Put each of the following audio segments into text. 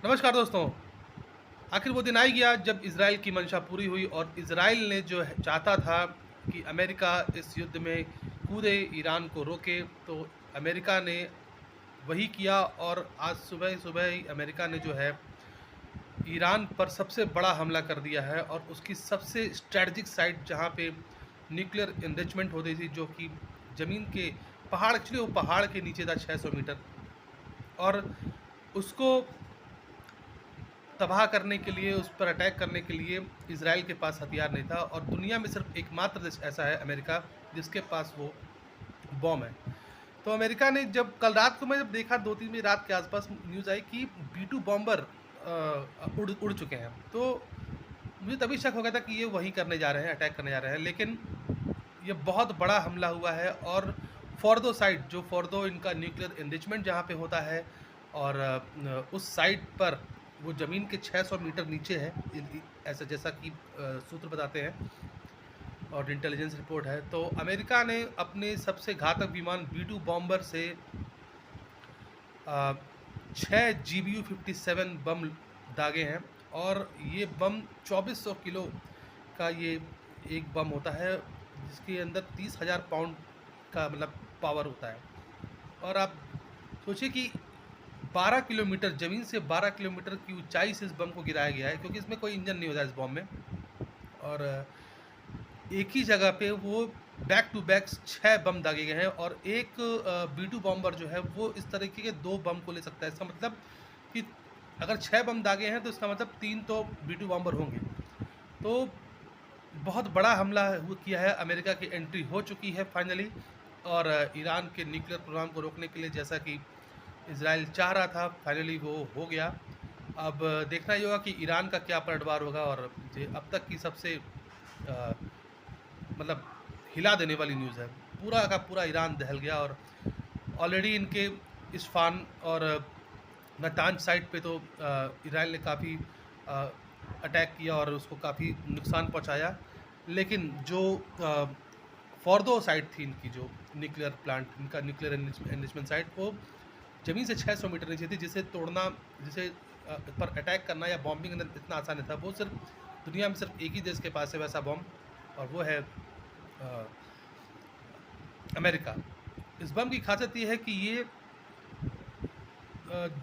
नमस्कार दोस्तों। आखिर वो दिन आ ही गया जब इज़राइल की मंशा पूरी हुई और इज़राइल ने जो है चाहता था कि अमेरिका इस युद्ध में कूदे, ईरान को रोके, तो अमेरिका ने वही किया। और आज सुबह-सुबह ही अमेरिका ने जो है ईरान पर सबसे बड़ा हमला कर दिया है और उसकी सबसे स्ट्रैटेजिक साइट जहाँ पे न्यूक्लियर एनरिचमेंट होती थी, जो कि ज़मीन के पहाड़, एक्चुअली वो पहाड़ के नीचे था 600 मीटर। और उसको तबाह करने के लिए, उस पर अटैक करने के लिए इज़राइल के पास हथियार नहीं था। और दुनिया में सिर्फ एकमात्र देश ऐसा है, अमेरिका, जिसके पास वो बॉम्ब है। तो अमेरिका ने जब कल रात को मैं जब देखा 2-3 बजे रात के आसपास न्यूज़ आई कि B-2 बॉम्बर उड़ उड़ चुके हैं, तो मुझे तभी शक हो गया था कि ये वही करने जा रहे हैं, अटैक करने जा रहे हैं। लेकिन ये बहुत बड़ा हमला हुआ है और फ़ोर्दो साइट, जो फ़ोर्दो इनका न्यूक्लियर एनरिचमेंट जहाँ पे होता है, और उस साइट पर वो ज़मीन के 600 मीटर नीचे है, ऐसा जैसा कि सूत्र बताते हैं और इंटेलिजेंस रिपोर्ट है। तो अमेरिका ने अपने सबसे घातक विमान B-2 बॉम्बर से 6 GBU-57 बम दागे हैं। और ये बम 2400 किलो का ये एक बम होता है, जिसके अंदर 30,000 पाउंड का मतलब पावर होता है। और आप सोचिए कि 12 किलोमीटर ज़मीन से 12 किलोमीटर की ऊंचाई से इस बम को गिराया गया है, क्योंकि इसमें कोई इंजन नहीं होता है इस बम में। और एक ही जगह पे वो बैक टू बैक 6 बम दागे गए हैं। और एक B-2 बॉम्बर जो है वो इस तरीके के 2 बम को ले सकता है। इसका मतलब कि अगर 6 बम दागे हैं तो इसका मतलब 3 तो B-2 बॉम्बर होंगे। तो बहुत बड़ा हमला किया है, अमेरिका की एंट्री हो चुकी है फाइनली। और ईरान के न्यूक्लियर प्रोग्राम को रोकने के लिए, जैसा कि इज़राइल चाह रहा था, फाइनली वो हो गया। अब देखना ही होगा कि ईरान का क्या पलटवार होगा। और ये अब तक की सबसे मतलब हिला देने वाली न्यूज़ है। पूरा का पूरा ईरान दहल गया। और ऑलरेडी इनके इस्फान और नटांज साइट पे तो इज़राइल ने काफ़ी अटैक किया और उसको काफ़ी नुकसान पहुंचाया। लेकिन जो फॉर्दो साइट थी इनकी, जो न्यूक्लियर प्लांट, इनका न्यूक्लियर एनरिचमेंट साइट, वो ज़मीन से 600 मीटर नीचे थी, जिसे तोड़ना, जिसे पर अटैक करना या बॉम्बिंग करना इतना आसान नहीं था। वो सिर्फ दुनिया में सिर्फ एक ही देश के पास है वैसा बॉम्ब, और वो है अमेरिका। इस बम की खासियत ये है कि ये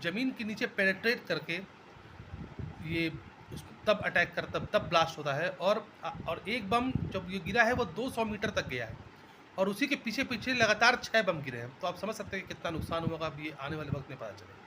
ज़मीन के नीचे पेनिट्रेट करके ये तब अटैक कर तब ब्लास्ट होता है। और एक बम जब ये गिरा है वो 200 मीटर तक गया है, और उसी के पीछे पीछे लगातार 6 बम गिरे हैं। तो आप समझ सकते हैं कि कितना नुकसान हुआ होगा। अब ये आने वाले वक्त में पता चलेगा।